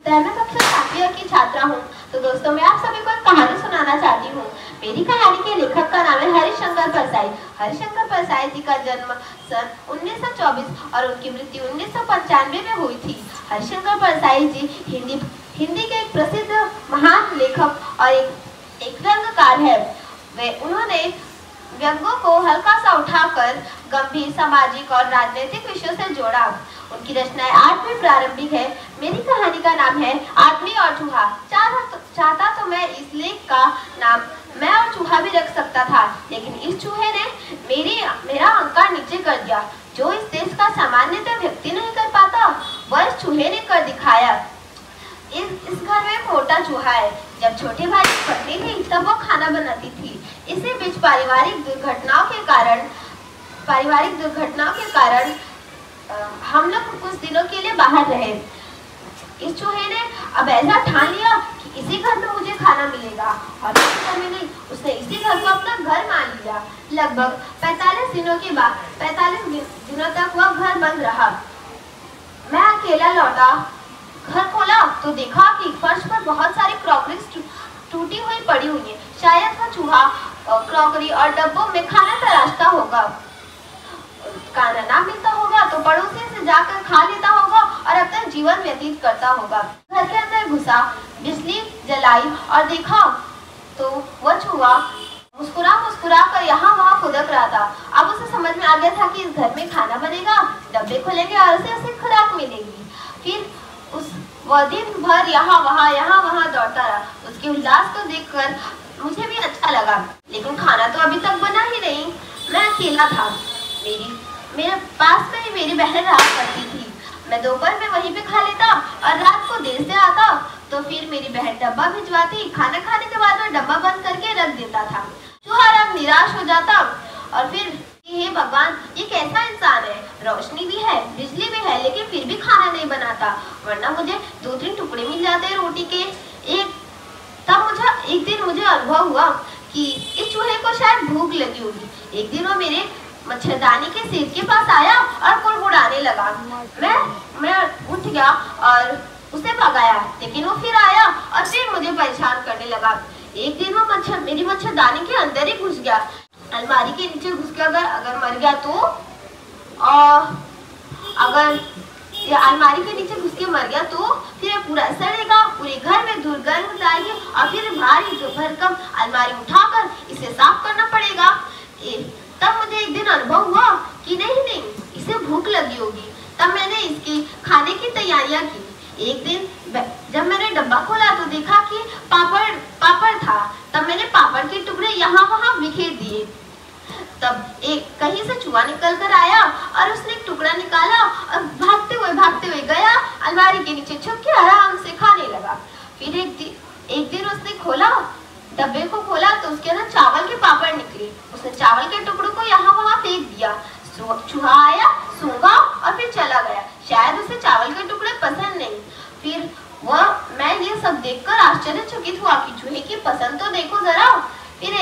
मैं कक्षा 7वीं की छात्रा हूँ। तो दोस्तों, मैं आप सभी को एक कहानी सुनाना चाहती हूँ। मेरी कहानी के लेखक का नाम है हरिशंकर परसाई। हरिशंकर परसाई जी का जन्म सन 1924 और उनकी मृत्यु 1995 में हुई थी। हरिशंकर परसाई जी हिंदी के एक प्रसिद्ध महान लेखक और एक व्यंग्यकार है। उन्होंने व्यंग्यों को हल्का सा उठाकर गंभीर सामाजिक और राजनीतिक विषयों से जोड़ा। उनकी रचनाएं आज भी प्रारंभिक है। मेरी कहानी का नाम है आदमी और चूहा। चाहता तो मैं इस लेख का नाम मैं और चूहा भी रख सकता था, लेकिन इस चूहे ने मेरा अहंकार नीचे कर दिया। जो इस देश का सामान्यतः व्यक्ति नहीं कर पाता, वह इस चूहे ने कर दिखाया। इस घर में एक मोटा चूहा है। जब छोटे भाई की पत्नी थी, तब वो खाना बनाती थी। इसी बीच पारिवारिक दुर्घटनाओं के कारण हम लोग कुछ दिनों के लिए बाहर रहे। इस चूहे ने अब ऐसा ठान लिया कि इसी घर में मुझे खाना मिलेगा, और इसी घर में नहीं, उसने इसी घर को अपना घर मान लिया। लगभग 45 दिनों तक वह घर बंद रहा। मैं अकेला लौटा। घर खोला तो देखा कि फर्श पर बहुत सारी क्रॉकरी टूटी हुई पड़ी हुई है। शायद वह चूहा क्रॉकरी और डब्बों में खाना तराशता होगा। खाना ना मिलता होगा तो पड़ोसी से जाकर खा लेता होगा और अपना जीवन व्यतीत करता होगा। घर के अंदर घुसा, बिजली जलाई और देखा तो वह चूहा मुस्कुरा कर यहाँ वहाँ खुदक रहा था। अब उसे समझ में आ गया था कि इस घर में खाना बनेगा, डब्बे खुलेंगे और उसे खुराक मिलेगी। फिर वह दिन भर यहाँ वहाँ दौड़ता रहा। उसके उल्लास को देखकर मुझे भी अच्छा लगा, लेकिन खाना तो अभी तक बना ही नहीं। मैं अकेला था। मेरे पास में ही मेरी बहन रहा करती थी। मैं दोपहर में वहीं पे खा लेता और रात को देर से आता तो फिर मेरी बहन डब्बा भिजवाती। खाना खाने के बाद मैं डब्बा बंद करके रख देता था। चूहा रंग निराश हो जाता और फिर हे भगवान, ये कैसा इंसान है, रोशनी भी है, बिजली भी है, लेकिन फिर भी खाना नहीं बनाता, वरना मुझे 2-3 टुकड़े मिल जाते रोटी के। एक दिन मुझे अनुभव हुआ कि इस चूहे को शायद भूख लगी होगी। एक दिन वो मेरे मच्छरदानी के सिर के पास आया और कुड़कुड़ाने लगा। मैं उठ गया और उसे भगाया, लेकिन वो फिर आया और फिर मुझे परेशान करने लगा। एक दिन वो मेरी मच्छरदानी के अंदर ही घुस गया, अलमारी के नीचे घुस के अगर मर गया तो, और अगर अलमारी के नीचे घुस के मर गया तो फिर पूरा सड़ेगा, पूरे घर में दुर्गंध आएगी और फिर भारी भरकम अलमारी उठाकर इसे साफ करना पड़ेगा। तब मुझे एक दिन अनुभव हुआ कि नहीं, इसे भूख लगी होगी। तब मैंने इसकी खाने की तैयारियां की। एक दिन जब मैंने डब्बा खोला तो देखा कि पापड़ था। तब मैंने पापड़ के टुकड़े यहाँ वहाँ बिखेर दिए। तब कहीं से चूहा निकल कर आया और उसने एक टुकड़ा निकाला और भागते हुए गया, अलमारी के नीचे छुप के आराम से खाने लगा। फिर एक दिन उसने डब्बे को खोला तो उसके अंदर चावल के पापड़ निकले। उसने चावल के टुकड़ों को यहाँ वहाँ फेंक दिया। चूहा आया, सूंघा और फिर चला गया। शायद उसे चावल के टुकड़े पसंद नहीं। फिर मैं ये सब देखकर आश्चर्यचकित हुआ कि चूहे की पसंद तो देखो जरा। फिर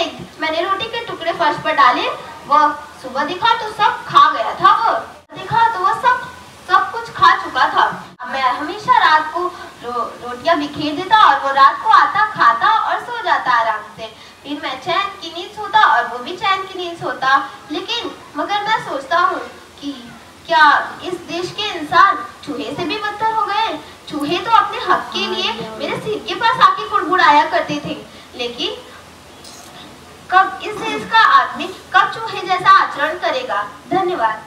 मैंने रोटी के टुकड़े फर्श पर डाले। वह सुबह देखा तो सब खा गया था। वह सब कुछ खा चुका था। अब मैं हमेशा रात को रोटियां बिखेर देता और वो रात को आता, खाता और सो जाता आराम से। फिर मैं चैन की नींद सोता और वो भी चैन की नींद सोता। मगर मैं सोचता हूँ कि क्या इस देश के इंसान चूहे से भी बदतर हो गए। चूहे तो अपने हक के लिए मेरे सिर के पास आके कुड़कुड़ाया करते थे, लेकिन कब इस देश का आदमी कब चूहे जैसा आचरण करेगा। धन्यवाद।